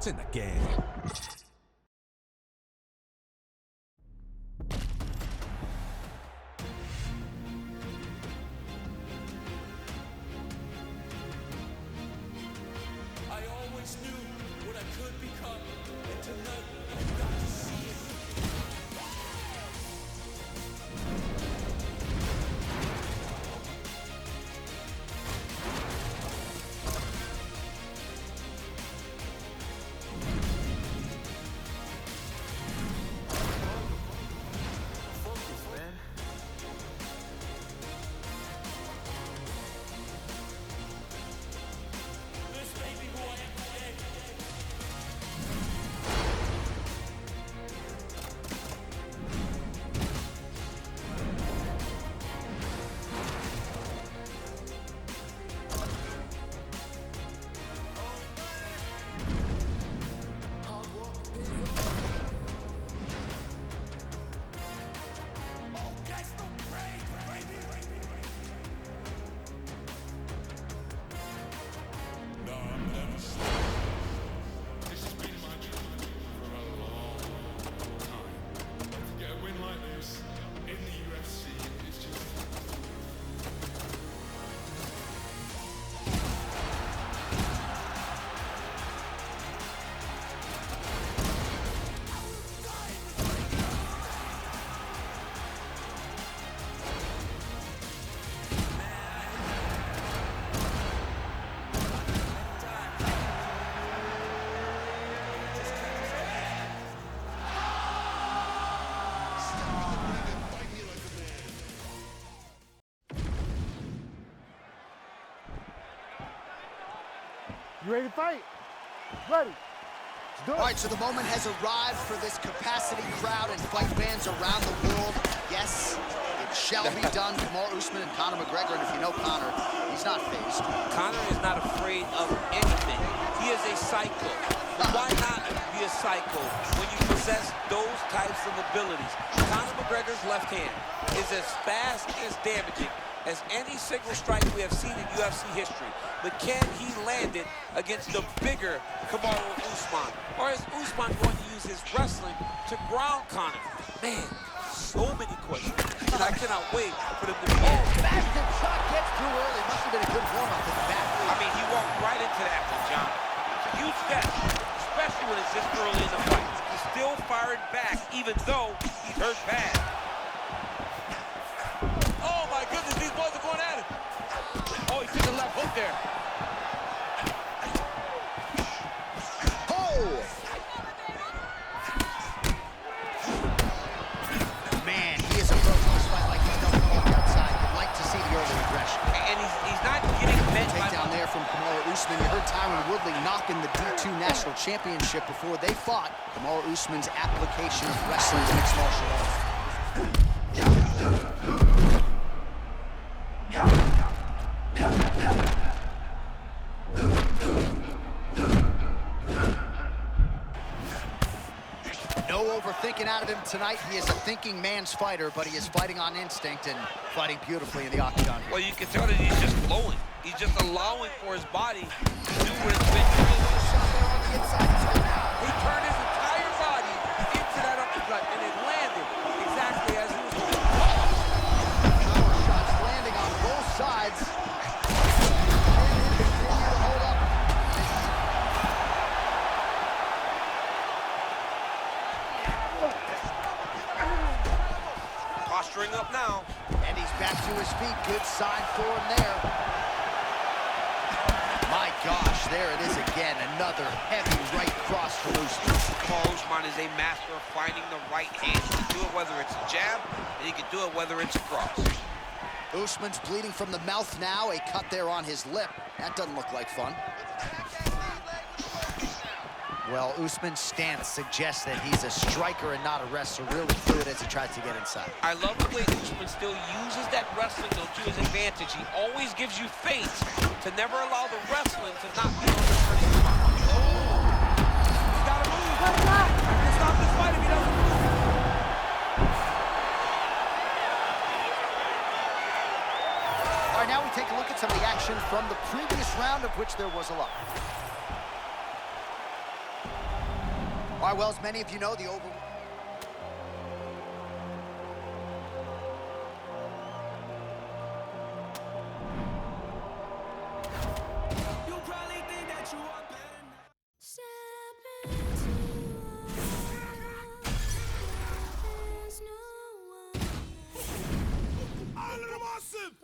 It's in the game. I always knew what I could become, and tonight I've got to see it. You ready to fight? Ready. Let's do it. All right, so the moment has arrived for this capacity crowd and fight fans around the world. Yes, it shall be done. Kamaru Usman and Conor McGregor, and if you know Conor, he's not fazed. Conor is not afraid of anything. He is a psycho. Why not be a psycho when you possess those types of abilities? Conor McGregor's left hand is as fast and as damaging as any single strike we have seen in UFC history. But can he land it against the bigger Kamaru Usman? Or is Usman going to use his wrestling to ground Conor? Man, so many questions. And I cannot wait for them to be in. Bastion shot gets too early. Must have been a good warm-up in the back. I mean, he walked right into that one, John. It's a huge step, especially when it's this early in the fight. He's still firing back, even though he's hurt bad. Oh, my goodness, these boys are going at it. Oh, he took a left hook there. Oh! Man, he is approaching this fight like he's done on the outside. You'd like to see the early aggression. And he's not getting bent by... Takedown there from Kamaru Usman. You heard Tyron Woodley knocking the D2 National Championship before they fought. Kamaru Usman's application of wrestling to mixed martial arts. No overthinking out of him tonight. He is a thinking man's fighter, but he is fighting on instinct and fighting beautifully in the octagon here. Well, you can tell that he's just flowing. He's just allowing for his body to do what it's been doing. He turned his entire body into that uppercut, and it landed exactly as he was going. Power shots landing on both sides. Hold up. Posturing up now. And he's back to his feet. Good sign for him there. My gosh, there it is again. Another heavy right cross for Usman. Kamaru Usman is a master of finding the right hand. He can do it whether it's a jab, and he can do it whether it's a cross. Usman's bleeding from the mouth now. A cut there on his lip. That doesn't look like fun. Well, Usman's stance suggests that he's a striker and not a wrestler. Really fluid as he tries to get inside. I love the way Usman still uses that wrestling, though, to his advantage. He always gives you feints to never allow the wrestling to not be on the turning spot. Oh! He's got to move. He can stop this fight if he doesn't move. All right, now we take a look at some of the action from the previous round, of which there was a lot. right, well, as many of you know, the over... You probably think that you are better now. All of them awesome.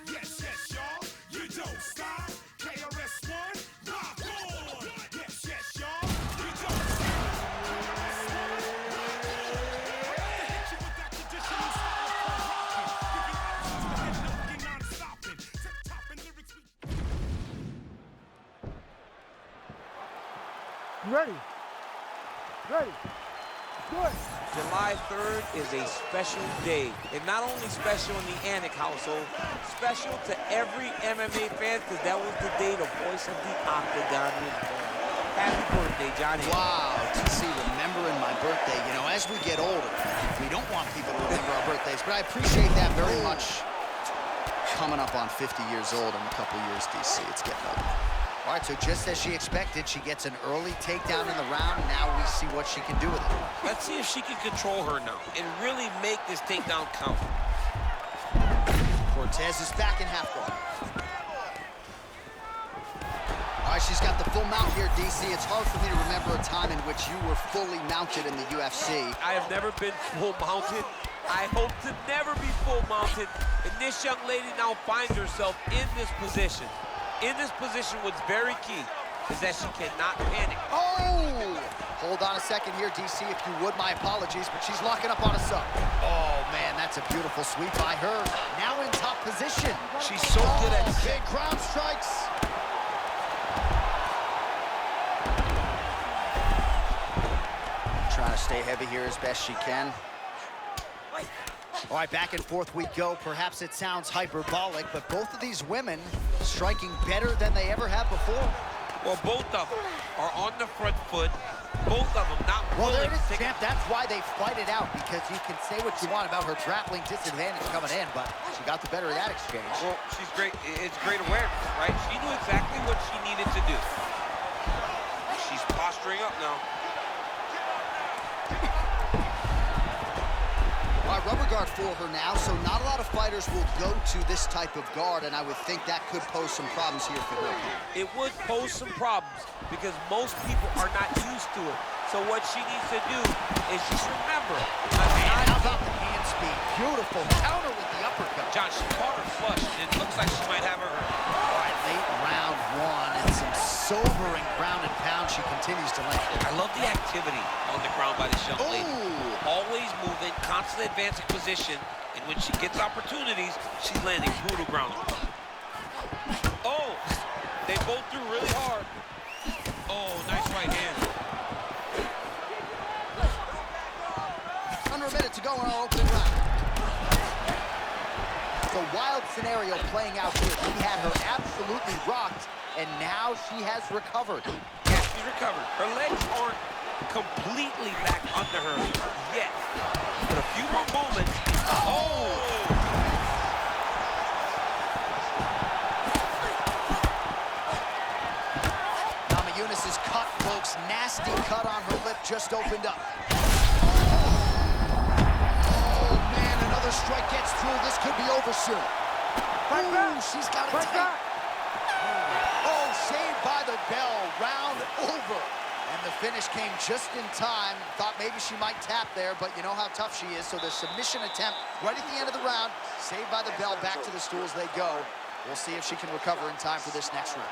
Yes, yes, y'all. You don't stop. KRS-One, rock on. Yes, yes, y'all. You don't stop. Hit you with that traditional style of rocking. Give you options to hit non-stopping. Tip-topping lyrics. You ready? Ready. Good. July 3rd is a special day, and not only special in the Anik household, special to every MMA fan, because that was the day the voice of the Octagon was born. Happy birthday, Johnny. Wow, TC, remembering my birthday. You know, as we get older, we don't want people to remember our birthdays, but I appreciate that very much. Coming up on 50 years old in a couple years, DC. It's getting ugly. All right, so just as she expected, she gets an early takedown in the round. Now we see what she can do with it. Let's see if she can control her now and really make this takedown count. Cortez is back in half guard. All right, she's got the full mount here, DC. It's hard for me to remember a time in which you were fully mounted in the UFC. I have never been full mounted. I hope to never be full mounted. And this young lady now finds herself in this position. In this position, what's very key is that she cannot panic. Oh! Hold on a second here, DC, if you would. My apologies, but she's locking up on a sub. Oh, man, that's a beautiful sweep by her. Now in top position. She's so good at big ground strikes. Trying to stay heavy here as best she can. All right, back and forth we go. Perhaps it sounds hyperbolic, but both of these women striking better than they ever have before. Well, both of them are on the front foot. Both of them not Well, there willing it is, to... champ. That's why they fight it out, because you can say what you want about her grappling disadvantage coming in, but she got the better of that exchange. Well, she's great. It's great awareness, right? She knew exactly what she needed to do. She's posturing up now. All right, rubber guard for her now, so not a lot of fighters will go to this type of guard, and I would think that could pose some problems here for her. It would pose some problems because most people are not used to it. So what she needs to do is just remember. How about the hand speed? Beautiful counter with the uppercut. John, she caught her flush, and it looks like she might have her hurt. All right, late round one, and some sobering ground and pound she continues to land. I love the activity on the ground by this young lady. Ooh. Always moving, constantly advancing position, and when she gets opportunities, she's landing brutal ground. Oh, they both threw really hard. Oh, nice right hand. Under a minute to go in our opening round. It's a wild scenario playing out here. He had her absolutely rocked, and now she has recovered. Yeah, she's recovered. Her legs aren't completely back under her yet. But a few more moments. Oh! Namajunas' cut, folks. Nasty cut on her lip just opened up. Oh, man, another strike gets through. This could be over soon. Ooh, she's got it tight. Oh, saved by the bell. Round over. And the finish came just in time. Thought maybe she might tap there, but you know how tough she is. So the submission attempt right at the end of the round, saved by the bell. Back to the stools they go. We'll see if she can recover in time for this next round.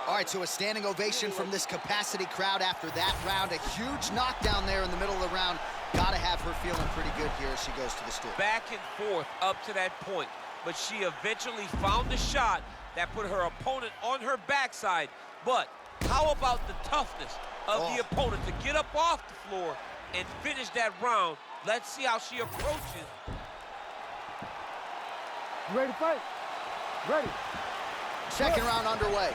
All right, so a standing ovation from this capacity crowd after that round. A huge knockdown there in the middle of the round. Got to have her feeling pretty good here as she goes to the stool. Back and forth up to that point, but she eventually found the shot that put her opponent on her backside. But how about the toughness of the opponent to get up off the floor and finish that round? Let's see how she approaches. You ready to fight? Ready. Second round underway.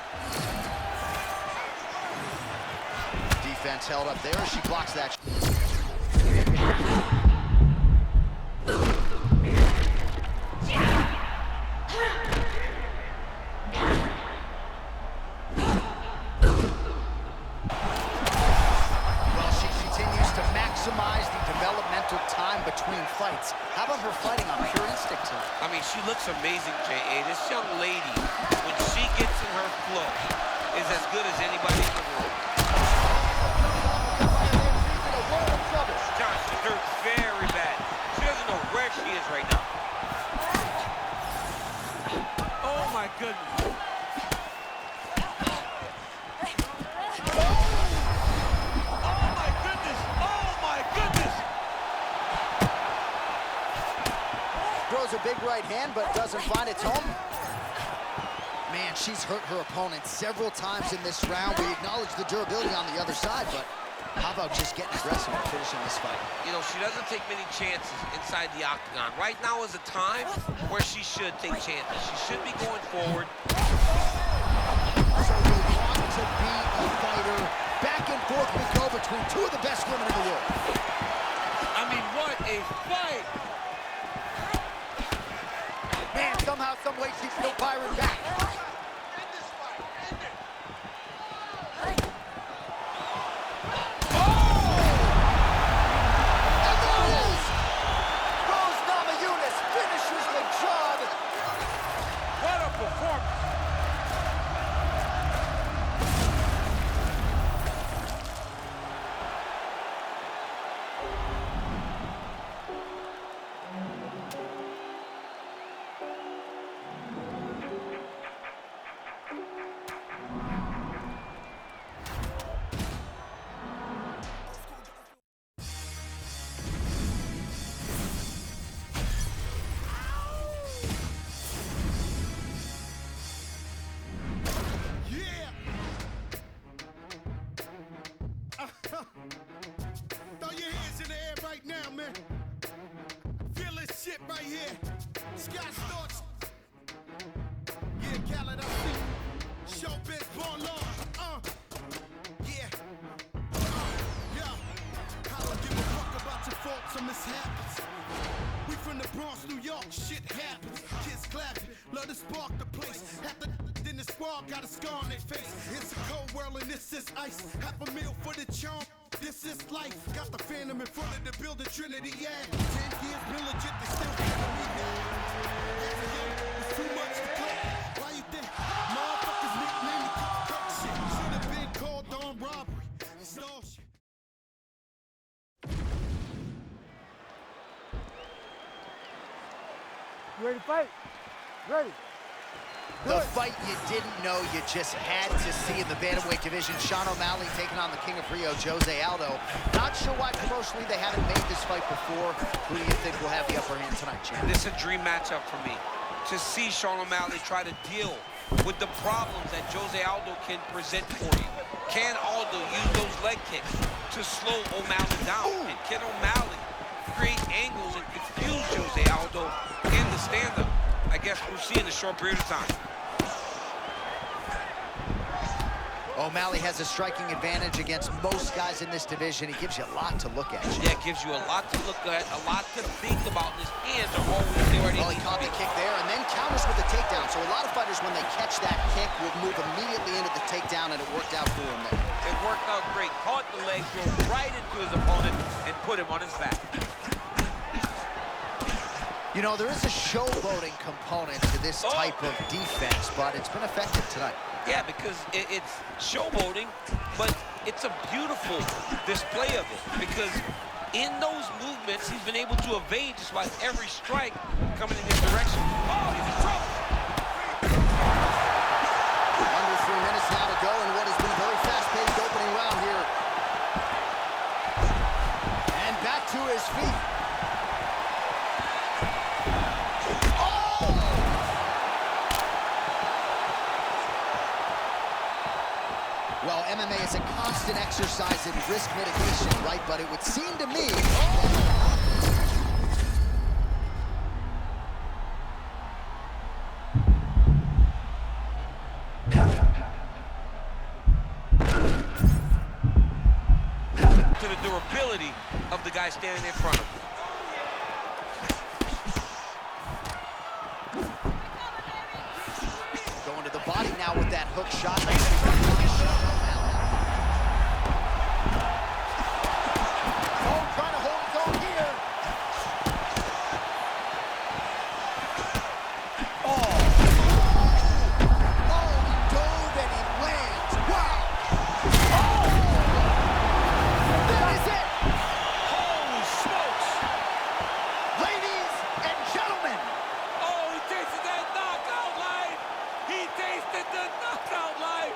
Defense held up there. She blocks that. Maximize the developmental time between fights. How about her fighting on pure instinct tonight? I mean, she looks amazing, J.A. This young lady, when she gets in her flow, is as good as anybody in the world. John, she's hurt very bad. She doesn't know where she is right now. Oh, my goodness. Throws a big right hand, but doesn't find its home. Man, she's hurt her opponent several times in this round. We acknowledge the durability on the other side, but how about just getting aggressive and finishing this fight? You know, she doesn't take many chances inside the octagon. Right now is a time where she should take chances. She should be going forward. So you want to be a fighter. Back and forth we go between two of the best women in the world. I mean, what a fight! Man, somehow, some way, she's still firing back. Throw your hands in the air right now, man. Feel this shit right here. Sky Storch. Yeah, Khaled, I see. Showbiz, born law. Yeah. Yeah. I don't give a fuck about your faults or mishaps. We from the Bronx, New York, shit happens. Kids clapping, love to spark the place. After then the squad got a scar on their face. It's a cold world and this is ice. Half a meal for the charm. This is life. Got the Phantom in front of the building, Trinity, yeah. 10 years been legit, they still feeling me, yeah. It's too much to click. Why you think motherfuckers nickname me cook shit? Should have been called on robbery. Stall shit. You ready to fight? Ready. The fight you didn't know you just had to see in the bantamweight division. Sean O'Malley taking on the King of Rio, Jose Aldo. Not sure why promotionally they haven't made this fight before. Who do you think will have the upper hand tonight, champ? This is a dream matchup for me. To see Sean O'Malley try to deal with the problems that Jose Aldo can present for you. Can Aldo use those leg kicks to slow O'Malley down? And can O'Malley create angles and confuse Jose Aldo in the stand-up? I guess we'll see in a short period of time. O'Malley has a striking advantage against most guys in this division. He gives you a lot to look at. Yeah, it gives you a lot to look at, a lot to think about. His hands are always there. Well, he caught the kick there and then counters with the takedown. So a lot of fighters, when they catch that kick, will move immediately into the takedown, and it worked out for him there. It worked out great. Caught the leg, drove right into his opponent, and put him on his back. You know, there is a showboating component to this type of defense, but it's been effective tonight. Yeah, because it's showboating, but it's a beautiful display of it. Because in those movements, he's been able to evade just about every strike coming in his direction. Oh, he's in trouble. Under 3 minutes now to go in what has been a very fast-paced opening round here. And back to his feet. just an exercise in risk mitigation, right? But it would seem to me... To the durability of the guy standing in front of him. Going to the body now with that hook shot. Oh, trying to hold his own here. Oh, he dove and he lands. Wow. That is it. Holy smokes! Ladies and gentlemen. Oh, he tasted that knockout life! He tasted the knockout life!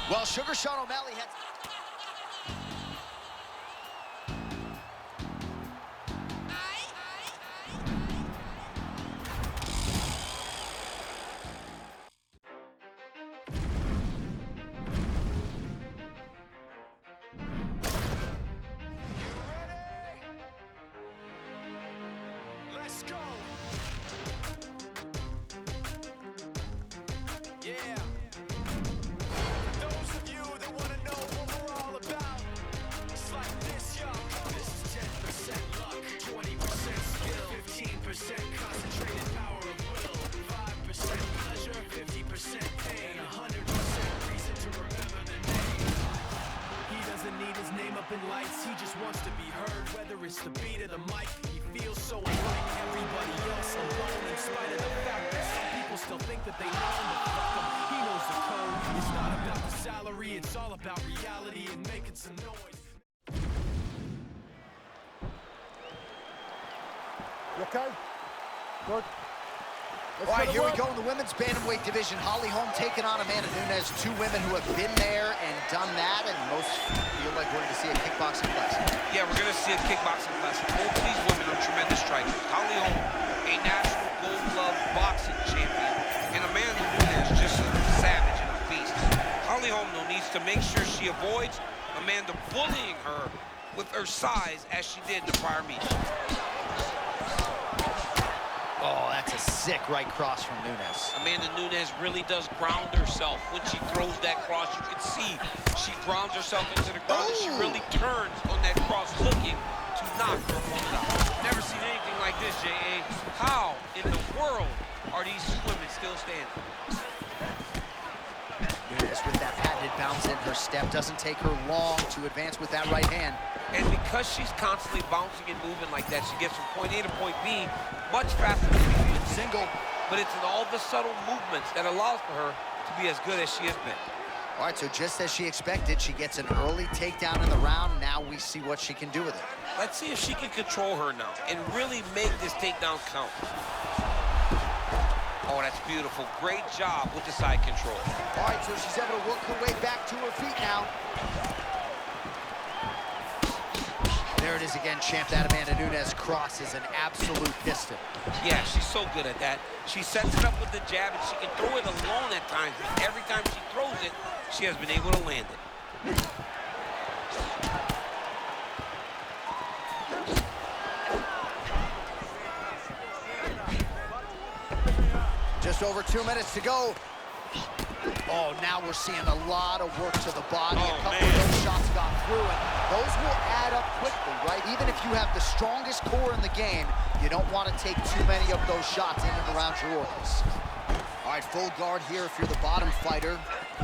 Well, Sugar Sean O'Malley had... Let's go. Yeah. Those of you that want to know what we're all about, it's like this, y'all. This is 10% luck, 20% skill, 15% concentrated power of will, 5% pleasure, 50% pain, 100% reason to remember the name. He doesn't need his name up in lights, he just wants to be heard, whether it's the beat of the mic. He feels so unlike everybody else, alone in spite of the fact that some people still think that they know him, but fuck him, he knows the code. It's not about the salary, it's all about reality and making some noise. You okay? Good. Let's All right, get it here we work. go in the women's bantamweight division. Holly Holm taking on Amanda Nunes, two women who have been there and done that, and most feel like we're going to see a kickboxing class. Yeah, we're going to see a kickboxing class. Both of these women are tremendous strikers. Holly Holm, a national gold glove boxing champion, and Amanda Nunes, just a savage and a beast. Holly Holm, though, needs to make sure she avoids Amanda bullying her with her size as she did in the prior meet. Oh, that's a sick right cross from Nunes. Amanda Nunes really does ground herself. When she throws that cross, you can see she grounds herself into the ground, and she really turns on that cross looking to knock her opponent out. Never seen anything like this, J.A. How in the world are these women still standing? Nunes with that patented bounce in her step. Doesn't take her long to advance with that right hand. And because she's constantly bouncing and moving like that, she gets from point A to point B much faster than we can. Single. But it's in all the subtle movements that allows for her to be as good as she has been. All right, so just as she expected, she gets an early takedown in the round. Now we see what she can do with it. Let's see if she can control her now and really make this takedown count. Oh, that's beautiful. Great job with the side control. All right, so she's able to work her way back to her feet now. There it is again, champ. That Amanda Nunes cross is an absolute piston. Yeah, she's so good at that. She sets it up with the jab, and she can throw it alone at times, but every time she throws it, she has been able to land it. Just over 2 minutes to go. Oh, now we're seeing a lot of work to the body. Oh, a couple man. of those shots got through, and those will add up quickly, right? Even if you have the strongest core in the game, you don't want to take too many of those shots in and around your organs. All right, full guard here if you're the bottom fighter.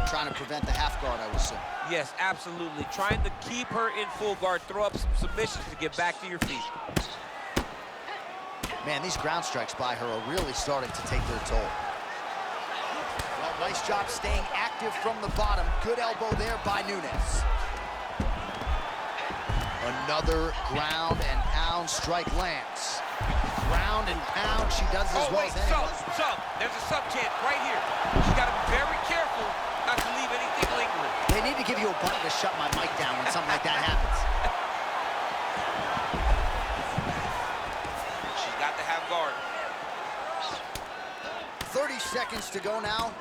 Trying to prevent the half guard, I would assume. Yes, absolutely. Trying to keep her in full guard, throw up some submissions to get back to your feet. Man, these ground strikes by her are really starting to take their toll. Well, nice job staying active from the bottom. Good elbow there by Nunes. Another ground and pound strike lands. Ground ground and pound. She does as well as anyone. Sub. There's a sub chant right here. She's got to be very careful not to leave anything lingering. They need to give you a button to shut my mic down when something like that happens. She's got to have guard. 30 seconds to go now.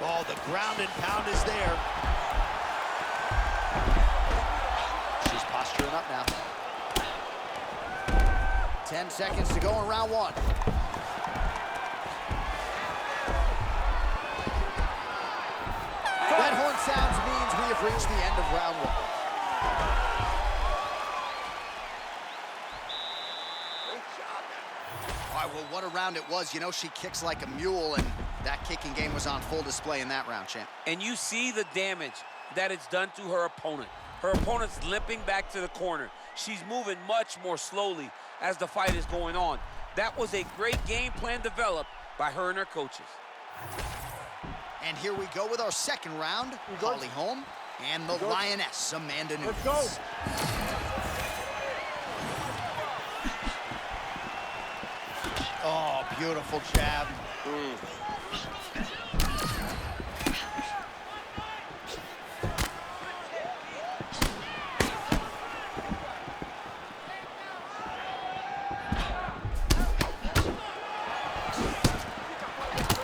Oh, the ground and pound is there. She's posturing up now. 10 seconds to go in round one. That horn sounds means we have reached the end of round one. All right, well, what a round it was. You know, she kicks like a mule, and that kicking game was on full display in that round, champ. And you see the damage that it's done to her opponent. Her opponent's limping back to the corner. She's moving much more slowly as the fight is going on. That was a great game plan developed by her and her coaches. And here we go with our second round. Holly Holm and the Lioness, Amanda Nunes. Let's go. Oh, beautiful jab.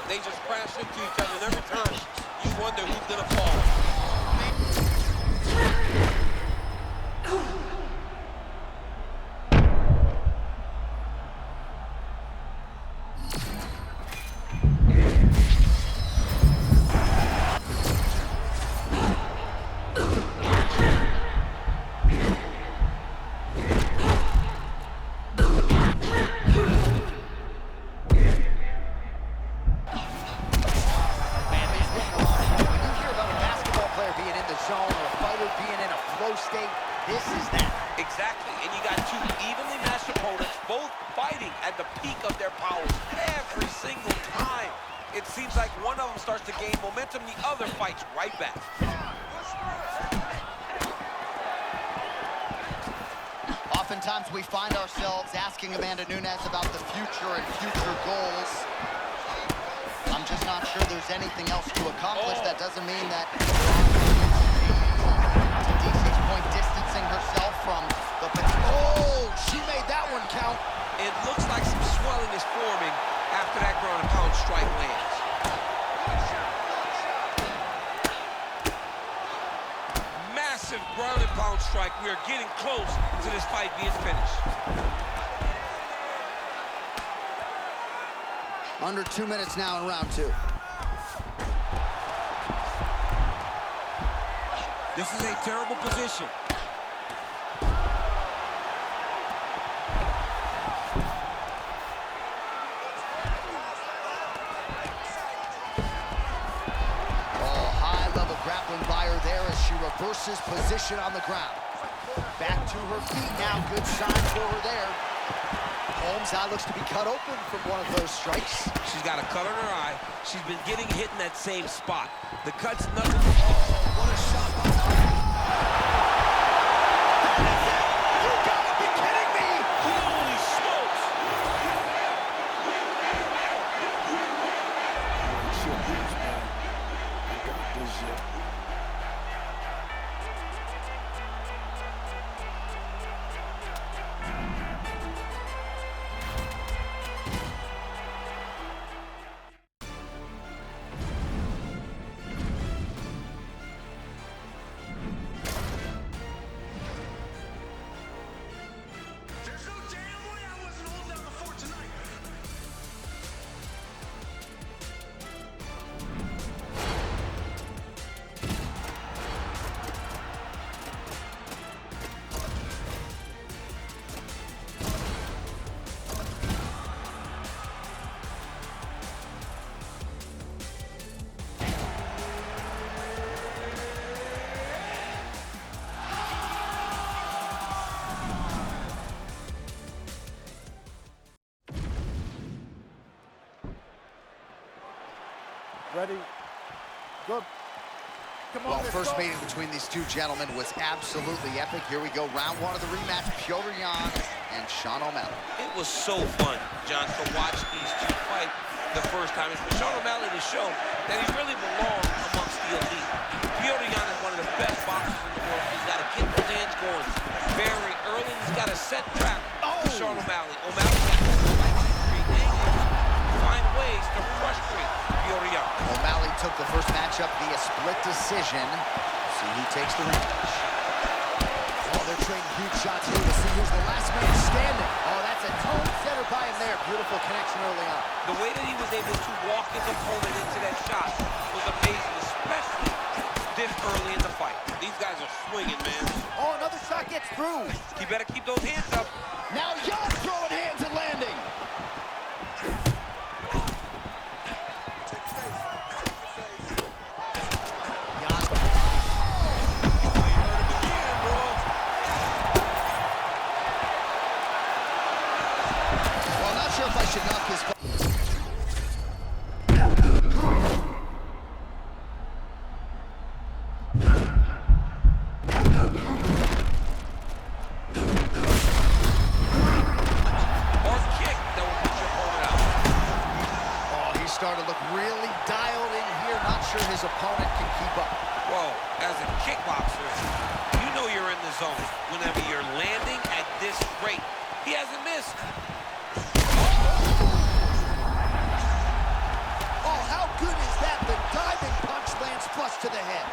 They just crash into each other, and every time you wonder who's gonna fall. This is that. Exactly, and you got two evenly matched opponents, both fighting at the peak of their powers every single time. It seems like one of them starts to gain momentum, the other fights right back. Oftentimes we find ourselves asking Amanda Nunes about the future and future goals. I'm just not sure there's anything else to accomplish. That doesn't mean that DC's point distancing herself from the... Oh, she made that one count. It looks like some swelling is forming after that ground and pound strike lands. Massive ground and pound strike. We are getting close to this fight being finished. Under 2 minutes now in round two. This is a terrible position. Grappling by her there as she reverses position on the ground. Back to her feet now. Good sign for her there. Holmes' eye looks to be cut open from one of those strikes. She's got a cut on her eye. She's been getting hit in that same spot. The cut's nothing. Oh, what a shot by You gotta be kidding me! Holy smokes! Ready? Go. Well, first meeting between these two gentlemen was absolutely epic. Here we go, round one of the rematch, Petr Yan and Sean O'Malley. It was so fun, John, to watch these two fight the first time. It's for Sean O'Malley to show that he really belongs amongst the elite. Petr Yan is one of the best boxers in the world. He's got to get those hands going very early. He's got to set trap for Sean O'Malley. O'Malley find ways to frustrate Petr Yan. O'Malley took the first matchup via split decision. See who takes the rematch. Oh, they're trading huge shots here to see who's the last man standing. Oh, that's a tone setter by him there. Beautiful connection early on. The way that he was able to walk his opponent into that shot was amazing, especially this early in the fight. These guys are swinging, man. Oh, another shot gets through. You better keep those hands up. Now Yan throwing hands and landing. If I should knock his... Starting to look really dialed in here. Not sure his opponent can keep up. Well, as a kickboxer, you know you're in the zone whenever you're landing at this rate. He hasn't missed. Oh, how good is that? The diving punch lands flush to the head.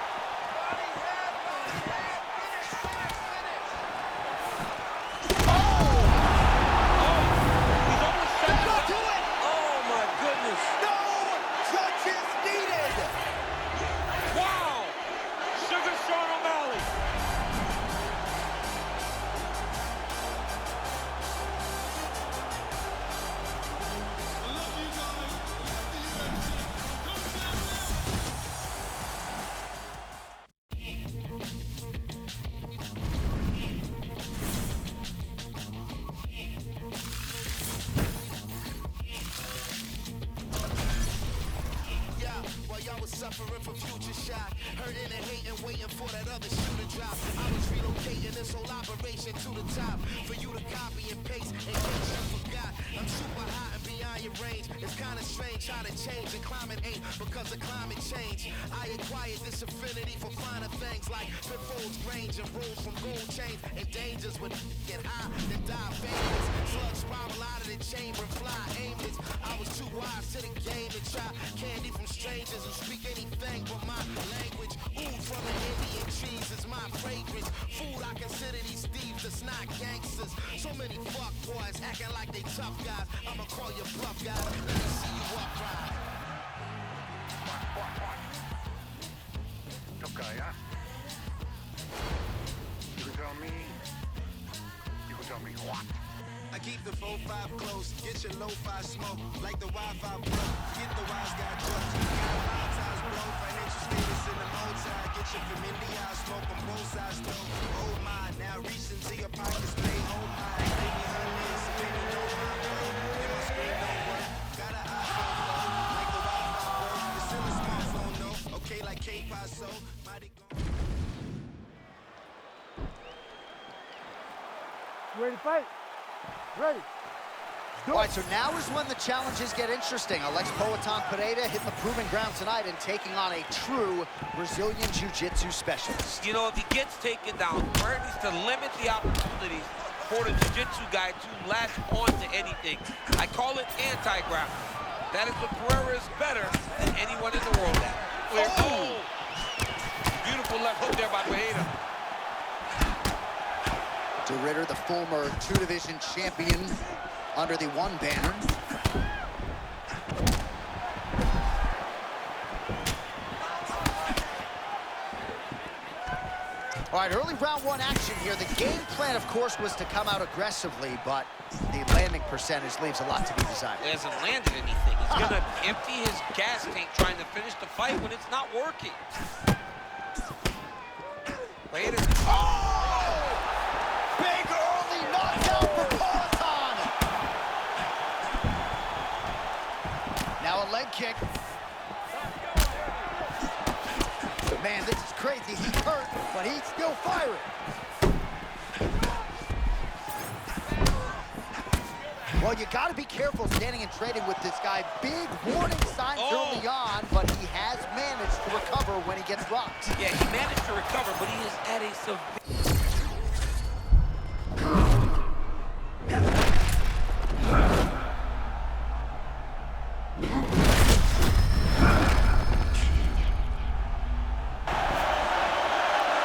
Suffering from future shock, hurting and hating, waiting for that other shoe to drop. I was relocating this whole operation to the top for you to copy and paste in case you forgot. I'm super hot and beyond your range. It's kind of strange how to change and climate ain't because of climate change. I acquired this affinity for finer things like pitfalls, range, and rules from gold chains and dangers with get high then die famous. Slugs spiral out of the chamber and fly aimless. I was too wise to the game to try candy from strangers who speak anything but my language. Ooh, from the Indian trees is my fragrance. Food, I consider these thieves, it's not gangsters. So many fuck boys acting like they tough guys. I'ma call you bluff guys. Let me see you upright. Tough guy, huh? You can tell me. You can tell me what? I keep the 4-5 close, get your lo-fi smoke, like the Wi-Fi broke, get the wise guy jokes, get the wild ties blow, financial status in the low tide, get your familiar, smoke on both sides though, oh my, now reach into your pockets, play oh my, baby honey, baby no my bro, get my screen don't work, got an iPhone low, like the Wi-Fi broke, it's in the smartphone though, okay like K-Paso, mighty go. You ready to fight? Ready. All right, so now is when the challenges get interesting. Alex Poatan Pereira hitting the proving ground tonight and taking on a true Brazilian Jiu-Jitsu specialist. You know, if he gets taken down, Pereira needs to limit the opportunities for the Jiu-Jitsu guy to latch on to anything. I call it anti-grappling. That is what Pereira is better than anyone in the world at. Oh! Beautiful left hook there by Pereira. De Ridder, the former two-division champion under the one banner. All right, early round one action here. The game plan, of course, was to come out aggressively, but the landing percentage leaves a lot to be desired. He hasn't landed anything. He's gonna empty his gas tank trying to finish the fight when it's not working. Big early knockdown for Poatan. Now a leg kick. Man, this is crazy. He's hurt, but he's still firing. Well, you got to be careful standing and trading with this guy. Big warning signs early on, but he has managed to recover when he gets rocked. Yeah, he managed to recover, but he is at a severe...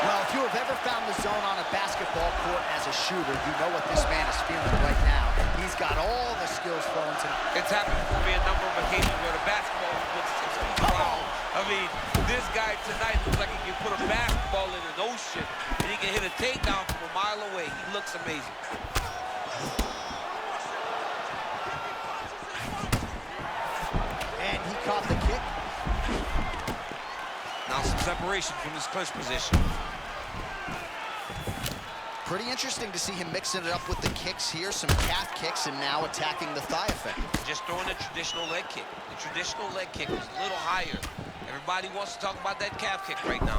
Well, if you have ever found the zone on a basketball court as a shooter, you know what this man is feeling right now. He's got all the skills flowing tonight. It's happened for me a number of occasions where the basketball was 6 feet around. I mean, this guy tonight looks like he can put a basketball in an ocean and he can hit a takedown from a mile away. He looks amazing. And he caught the kick. Now some separation from his clinch position. Pretty interesting to see him mixing it up with the kicks here, some calf kicks, and now attacking the thigh effect. Just throwing a traditional leg kick. The traditional leg kick was a little higher. Everybody wants to talk about that calf kick right now.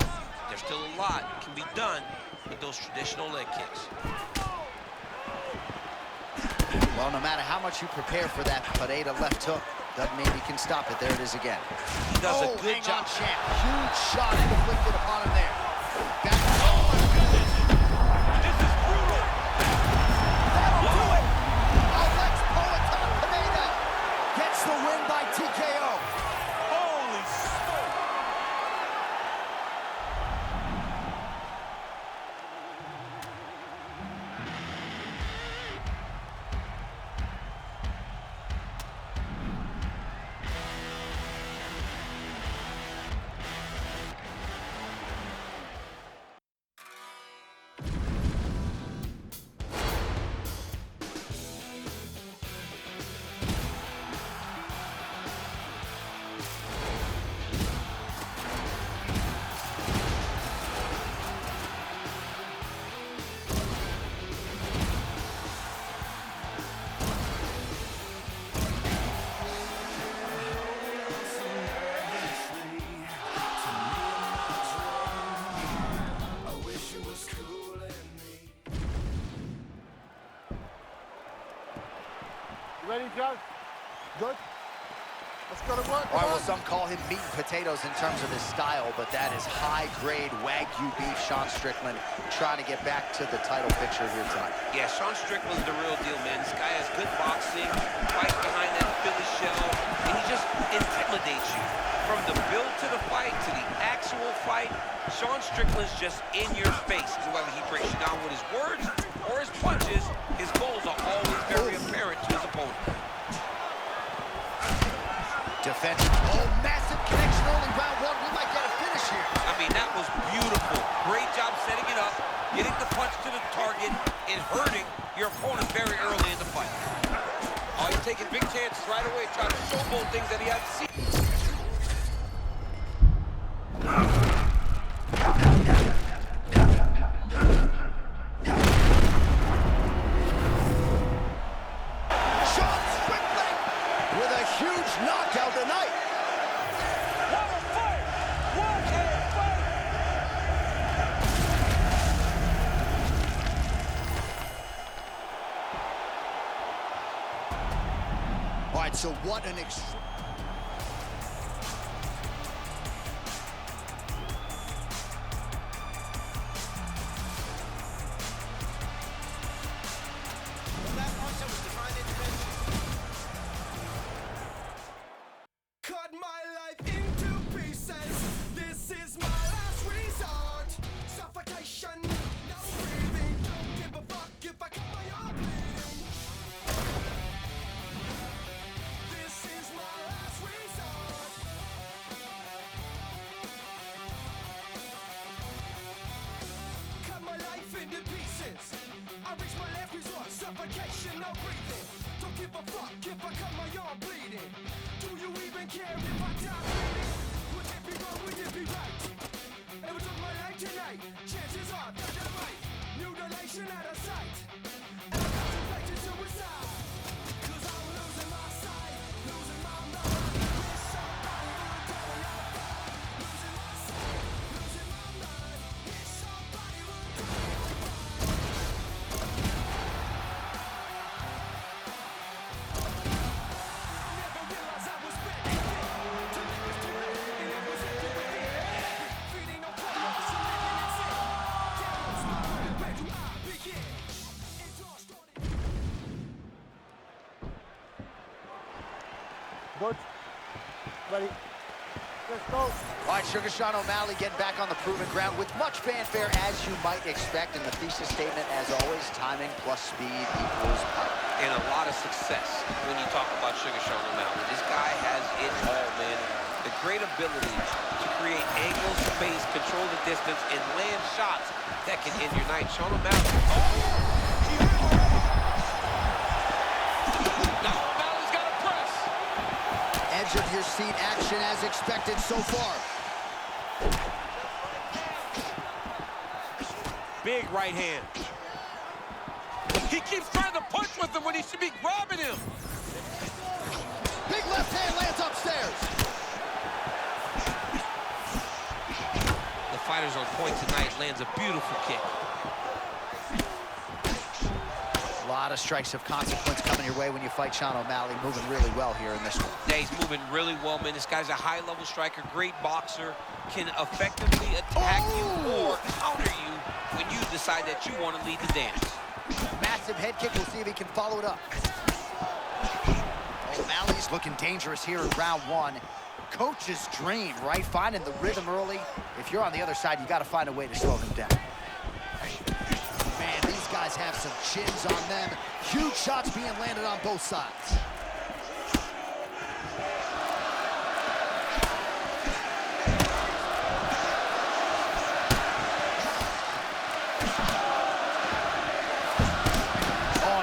There's still a lot can be done with those traditional leg kicks. Well, no matter how much you prepare for that Pereira left hook, doesn't mean he can stop it. There it is again. He does a good hang job. on, champ. Huge shot inflicted upon him there. Back. Oh, my goodness. This is brutal. That'll do it. Alex Poatan Pineda gets the win by TKO. Holy smoke. Ready, Joe? Good? Let's go to work. All right, well, some call him meat and potatoes in terms of his style, but that is high-grade Wagyu beef. Sean Strickland trying to get back to the title picture here tonight. Yeah, Sean Strickland's the real deal, man. This guy has good boxing, fights behind that Philly shell, and he just intimidates you. From the build to the fight to the actual fight, Sean Strickland's just in your face. And whether he breaks you down with his words or his punches, his goals are always very apparent to his opponent. Defensive. Oh, massive connection early round one. We might get a finish here. I mean, that was beautiful. Great job setting it up, getting the punch to the target, and hurting your opponent very early in the fight. Oh, he's taking big chances right away, trying to showboat things that he hasn't seen. Sean Strickland with a huge knockout tonight. What a fight! What a fight! All right, so what an Cut my life into pieces. This is my last resort. Suffocation, no breathing. Don't give a fuck if I cut my arm bleeding. This is my last resort. Cut my life into pieces. I reach my last resort. Suffocation, no breathing. Don't give a fuck if I cut my arm bleeding. Do you even care if I die bleeding? Would it be wrong? Would it be right? If I took my life tonight, chances are that I might. Mutilation out of sight. And I'm contemplating suicide. 'Cause I'm losing my sight, losing my mind. Wish somebody would tell me I'm fine. Losing my sight, losing my mind. Ready? Let's go. All right, Sugar Sean O'Malley getting back on the proven ground with much fanfare, as you might expect. And the thesis statement, as always, timing plus speed equals power. And a lot of success when you talk about Sugar Sean O'Malley. This guy has it all, man. The great ability to create angle, space, control the distance, and land shots that can end your night. Sean O'Malley. Now O'Malley's got to press. Edge of your seat action as expected so far. Big right hand. He keeps trying to punch with him when he should be grabbing him. Big left hand lands upstairs. The fighter's on point tonight, lands a beautiful kick. A lot of strikes of consequence coming your way when you fight Sean O'Malley. Moving really well here in this one. Yeah, he's moving really well, man. This guy's a high-level striker, great boxer, can effectively attack you or counter you when you decide that you want to lead the dance. Massive head kick. We'll see if he can follow it up. O'Malley's looking dangerous here in round one. Coach's dream, right? Finding the rhythm early. If you're on the other side, you got to find a way to slow him down. Man, these guys have some chins on them. Huge shots being landed on both sides.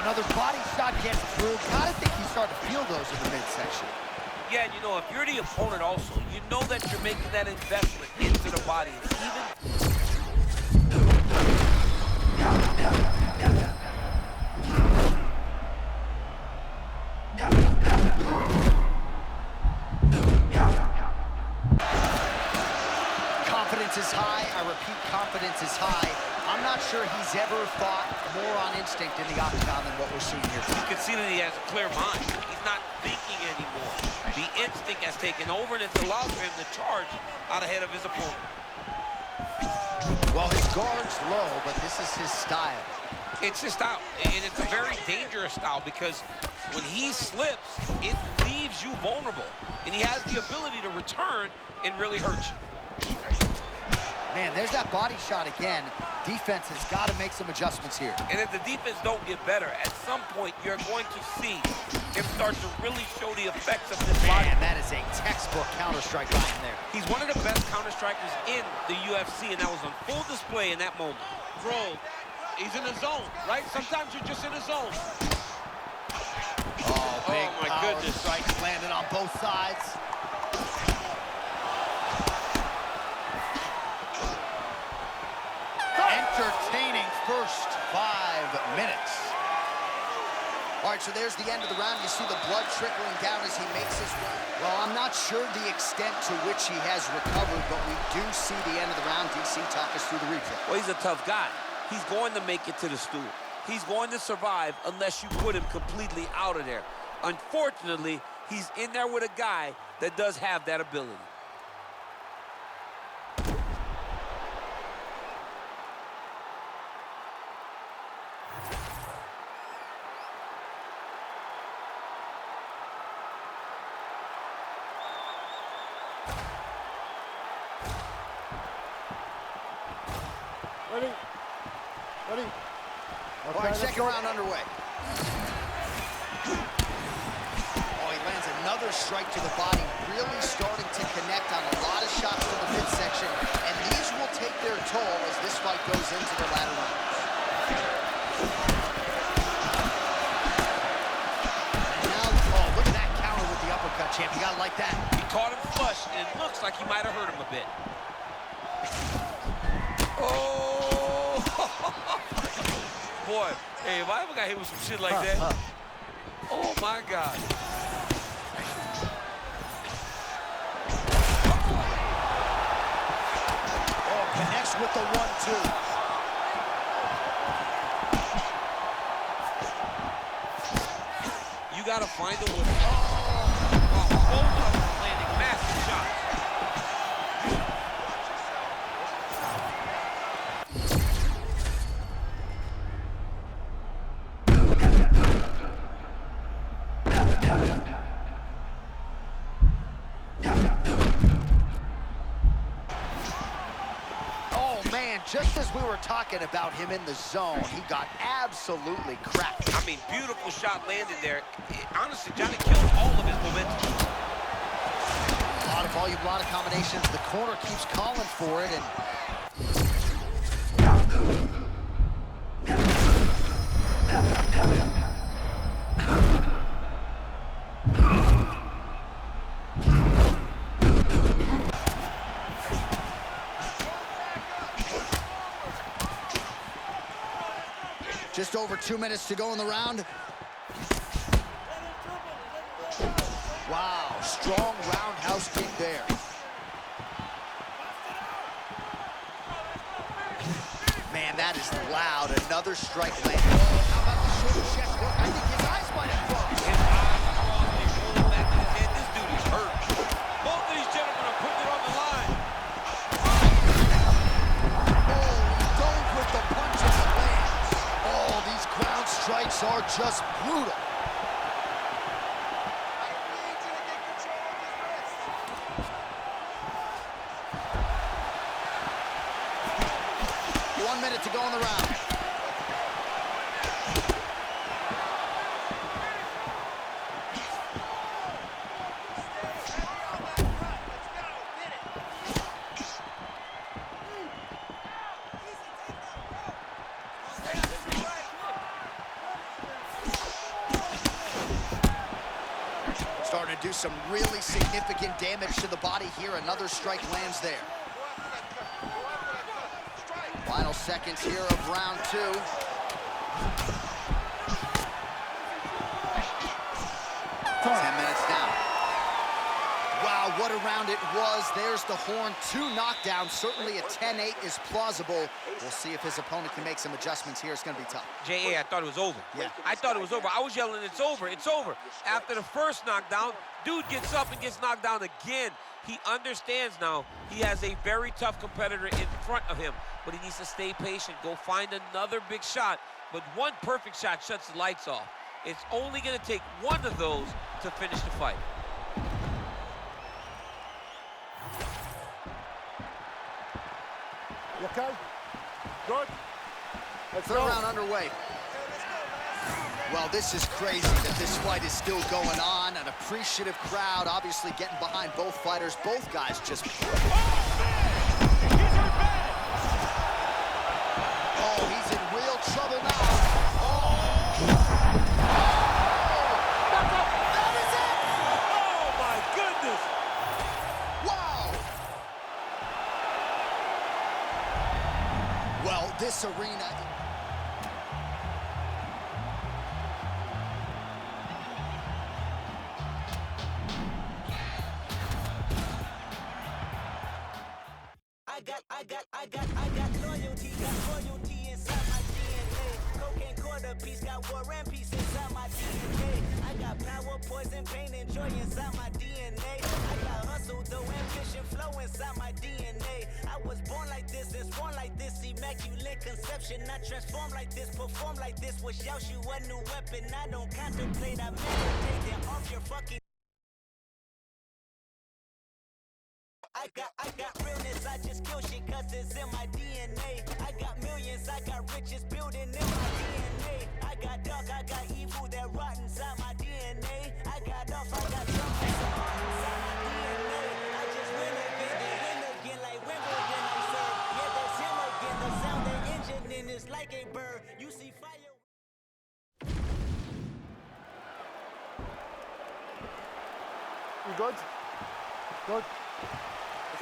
Another body shot gets through. Gotta think he's starting to feel those in the midsection. Yeah, and you know, if you're the opponent also, you know that you're making that investment into the body. Confidence is high. I repeat, confidence is high. I'm not sure he's ever fought more on instinct in the octagon than what we're seeing here. You can see that he has a clear mind. He's not thinking anymore. The instinct has taken over, and it's allowed for him to charge out ahead of his opponent. Well, his guard's low, but this is his style. It's his style, and it's a very dangerous style because when he slips, it leaves you vulnerable, and he has the ability to return and really hurt you. Man, there's that body shot again. Defense has got to make some adjustments here. And if the defense don't get better, at some point you're going to see him start to really show the effects of this body. Man, that is a textbook counter-strike by him there. He's one of the best counter-strikers in the UFC, and that was on full display in that moment. Bro, he's in the zone, right? Sometimes you're just in the zone. Oh, big my power goodness. strikes landed on both sides. Entertaining first 5 minutes. All right, so there's the end of the round. You see the blood trickling down as he makes his way. Well, I'm not sure the extent to which he has recovered, but we do see the end of the round. DC, talk us through the replay. Well, he's a tough guy. He's going to make it to the stool. He's going to survive unless you put him completely out of there. Unfortunately, he's in there with a guy that does have that ability. Ready? Ready? All right, second round underway. Oh, he lands another strike to the body, really starting to connect on a lot of shots to the midsection, and these will take their toll as this fight goes into the latter rounds. And now, oh, look at that counter with the uppercut, champ. You gotta like that. He caught him flush, and it looks like he might have hurt him a bit. Oh! Boy, hey, if I ever got hit with some shit like that, oh my God. Oh, connects with the 1-2. You got to find a way. Oh, both of them landing massive shots. just as we were talking about him in the zone, he got absolutely cracked. I mean, beautiful shot landed there. Honestly, Johnny killed all of his momentum. A lot of volume, a lot of combinations. The corner keeps calling for it, and just over 2 minutes to go in the round. Wow, strong roundhouse kick there. Man, that is loud. Another strike landed. How about the shoulder check work? I think his eyes might have closed. His eyes are crossed, they roll back in his head. This dude is hurt. Both of these gentlemen are putting it on the line. Oh, he dove with the punch of the lands. Oh, these ground strikes are just brutal. To go in the round. Starting to do some really significant damage to the body here. Another strike lands there. Final seconds here of round 2. 10 minutes down. Wow, what a round it was. There's the horn. 2 knockdowns. Certainly a 10-8 is plausible. We'll see if his opponent can make some adjustments here. It's going to be tough. J.A., I thought it was over. Yeah. I thought it was over. I was yelling, it's over, it's over. After the first knockdown, dude gets up and gets knocked down again. He understands now he has a very tough competitor in front of him, but he needs to stay patient, go find another big shot. But one perfect shot shuts the lights off. It's only going to take one of those to finish the fight. You okay? Good? Let's Third go. round underway. Well, this is crazy that this fight is still going on. An appreciative crowd, obviously getting behind both fighters. Both guys just... Oh, he's in real trouble now. That is it! Oh, my goodness! Wow! Well, this arena... I got loyalty inside my DNA. Cocaine quarter piece, got war and peace inside my DNA. I got power, poison, pain, and joy inside my DNA. I got hustle, though, ambition, flow inside my DNA. I was born like this and born like this, immaculate conception. I transform like this, perform like this, wish out you a new weapon. I don't contemplate, I meditate, then off your fucking... I got realness, I just kill shit cause it's in my DNA. I got millions, I got riches building in my DNA. I got dark, I got evil that rot inside my DNA. I got off, I got drunk, inside my DNA. I just win again like Wimbledon, I serve. Yeah, that's him again, the sound that engine in is like a bird. You see fire. You good? Good?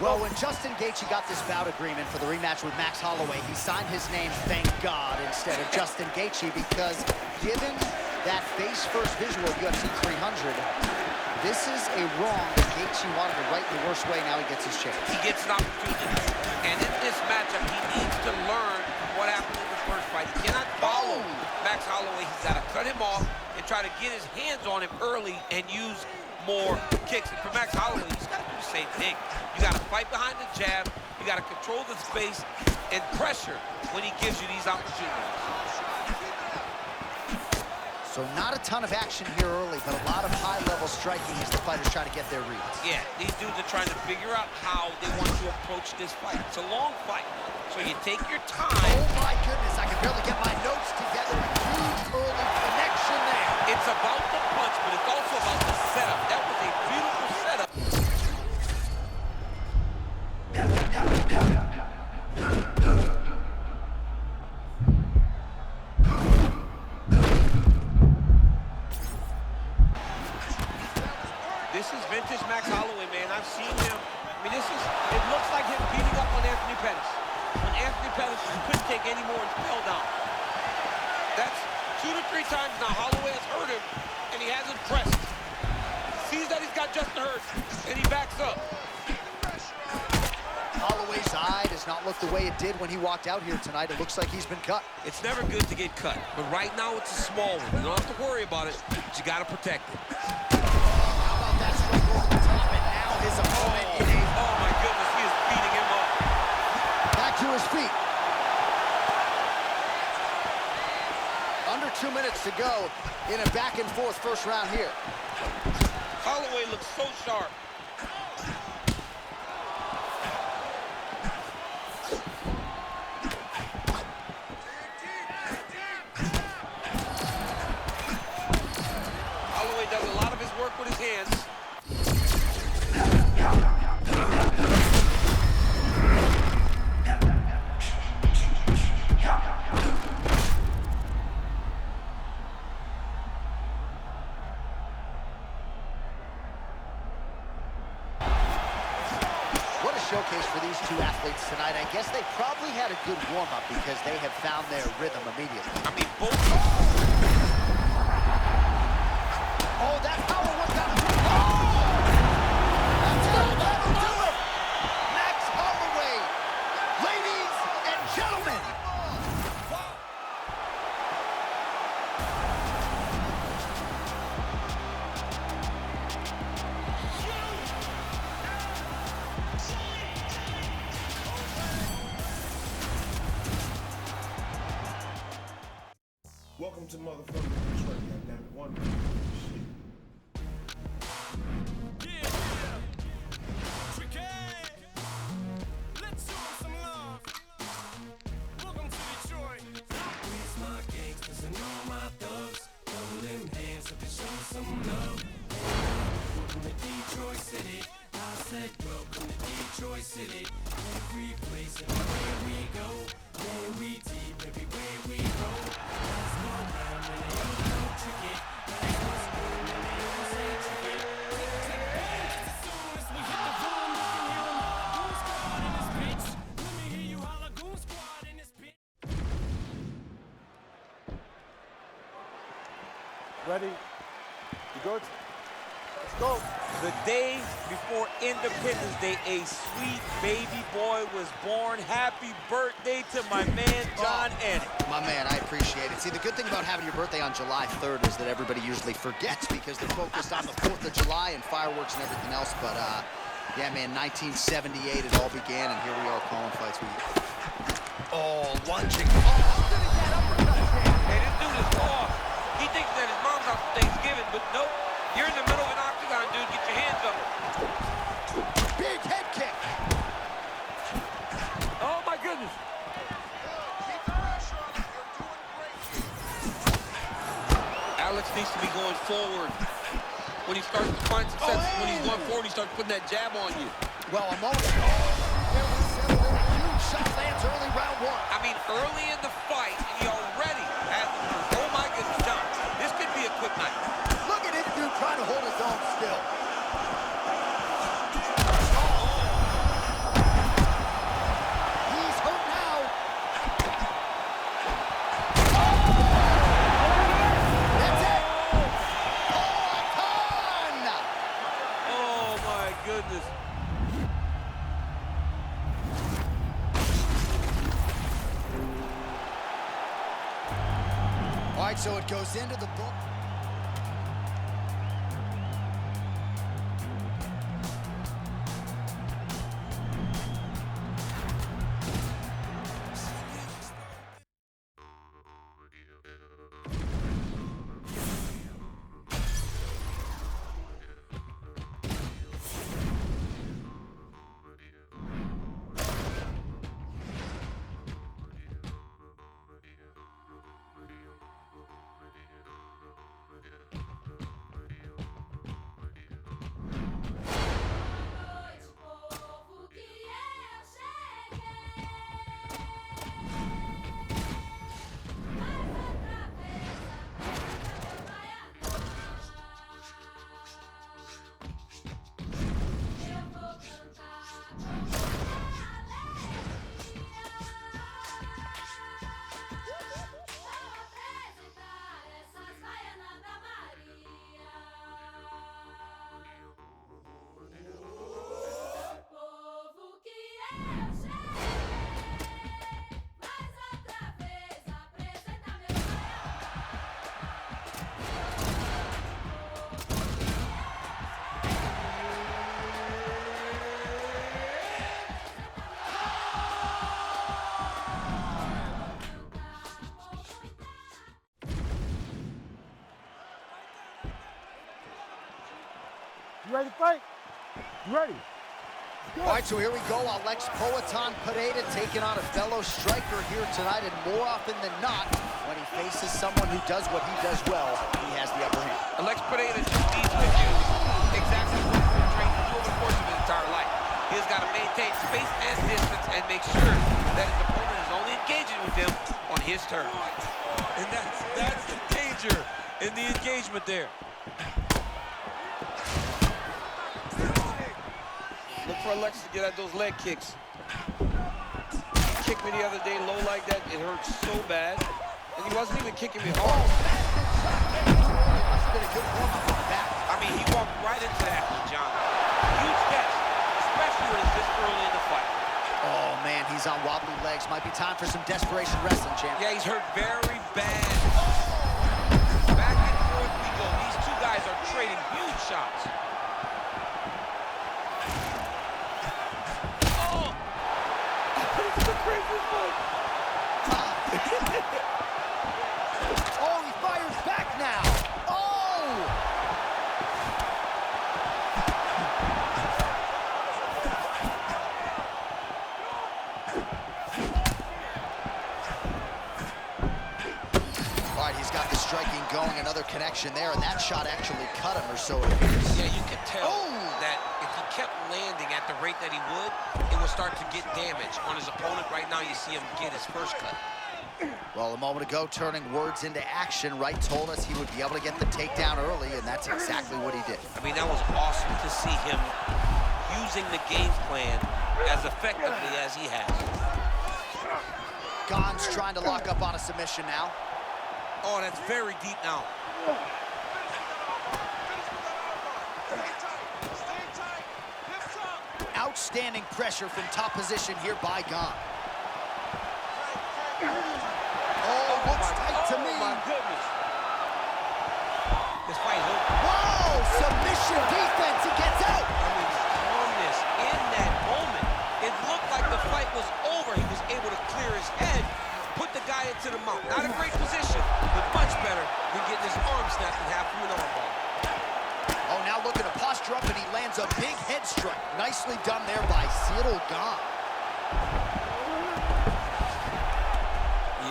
Well, when Justin Gaethje got this bout agreement for the rematch with Max Holloway, he signed his name, thank God, instead of Justin Gaethje, because given that face-first visual of UFC 300, this is a wrong that Gaethje wanted to right in the worst way. Now he gets his chance. He gets an opportunity. And in this matchup, he needs to learn what happened in the first fight. He cannot follow Max Holloway. He's got to cut him off and try to get his hands on him early and use more kicks. And for Max Holloway, he's got to do the same thing. You got to fight behind the jab. You got to control the space and pressure when he gives you these opportunities. So not a ton of action here early, but a lot of high-level striking as the fighters try to get their reads. Yeah, these dudes are trying to figure out how they want to approach this fight. It's a long fight, so you take your time. Oh my goodness, I can barely get my notes together. Huge early connection there. It's about the punch, but it's also about the setup. That was a beautiful setup. This is vintage Max Holloway, man. I've seen him. I mean, it looks like him beating up on Anthony Pettis. When Anthony Pettis couldn't take any more and fell down. That's 2 to 3 times now Holloway has hurt him, and he hasn't pressed. He sees that he's got Justin hurt, and he backs up. Holloway's eye does not look the way it did when he walked out here tonight. It looks like he's been cut. It's never good to get cut, but right now it's a small one. You don't have to worry about it, but you got to protect it. That's over the top, and now his opponent in a... Oh my goodness, he is beating him up. Back to his feet. Under 2 minutes to go in a back-and-forth first round here. Holloway looks so sharp. Holloway does a lot of his work with his hands. Showcase for these two athletes tonight. I guess they probably had a good warm-up because they have found their rhythm immediately. I mean, both. Oh, that power worked out. Oh! That's it. That'll do it. Max Holloway, ladies and gentlemen. Welcome to motherfucking Detroit, goddamn one shit. Let's show 'em some love. Welcome to Detroit. It's my gangsters and all my thugs. Throw them hands up and show some love. Welcome to Detroit City. I said welcome to Detroit City. Every place, everywhere we go. Yeah, we deep everywhere we go. Let's go round and they all know tricky. Let's go spoon and they all say tricky. As soon as we hit the room, you can hear 'em holla goon squad in this bitch. Let me hear you holla goon squad in this bitch. Ready? You good? Let's go. The day before Independence Day, a sweet baby boy was born. Happy birthday to my man, John Ennick. My man, I appreciate it. See, the good thing about having your birthday on July 3rd is that everybody usually forgets because they're focused on the 4th of July and fireworks and everything else. But, yeah, man, 1978 it all began, and here we are calling fights with you. Oh, lunging. Oh, look at that uppercut there. Hey, this dude is off. He thinks that his mom's out for Thanksgiving, but nope. You're in the middle of an octagon, dude. Get your hands up. Big head kick. Oh, my goodness. Keep the pressure on him. You're doing great. Alex needs to be going forward. When he starts to find success, when he's going forward, he starts putting that jab on you. Well, a moment ago, there was several huge shot lands early round 1. I mean, early in the fight, he already has, oh my goodness, John, this could be a quick night. Look at this dude trying to hold his own still. He's hurt now. That's it. Oh my goodness. All right, so it goes into the book. ready to fight? You ready? All right, so here we go. Alex Poatan Pereira taking on a fellow striker here tonight, and more often than not, when he faces someone who does what he does well, he has the upper hand. Alex Pereira just needs to do exactly what he's been trained to do over the course of his entire life. He's got to maintain space and distance and make sure that his opponent is only engaging with him on his terms. And that's the danger in the engagement there. Look for Alex to get at those leg kicks. He kicked me the other day low like that. It hurt so bad. And he wasn't even kicking me hard. Must have been a good warm-up on the back. I mean, he walked right into that one, John. Huge catch, especially when it's this early in the fight. Oh, man, he's on wobbly legs. Might be time for some desperation wrestling, champ. Yeah, he's hurt very bad. Back and forth we go. These two guys are trading huge shots. Oh, he fires back now. Oh! All right, he's got the striking going. Another connection there, and that shot actually cut him, or so it appears. Yeah, you can tell that if he kept landing at the rate that he would, it would start to get damage on his opponent. Right now, you see him get his first cut. Well, a moment ago, turning words into action, Wright told us he would be able to get the takedown early, and that's exactly what he did. I mean, that was awesome to see him using the game plan as effectively as he has. Gon's trying to lock up on a submission now. Oh, that's very deep now. Outstanding pressure from top position here by Gon. Oh, looks tight to me. Oh, my goodness. This fight is over. Whoa, submission defense, he gets out. I mean, calmness in that moment. It looked like the fight was over. He was able to clear his head, put the guy into the mount. Not a great position, but much better than getting his arm snapped in half from an armbar. Oh, now looking to posture up, and he lands a big head strike. Nicely done there by Cyril Gon.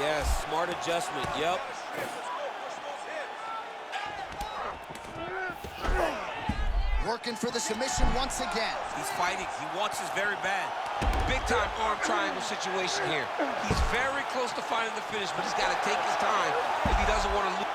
Yes, smart adjustment, yep. Working for the submission once again. He's fighting. He wants this very bad. Big-time arm triangle situation here. He's very close to finding the finish, but he's got to take his time if he doesn't want to lose.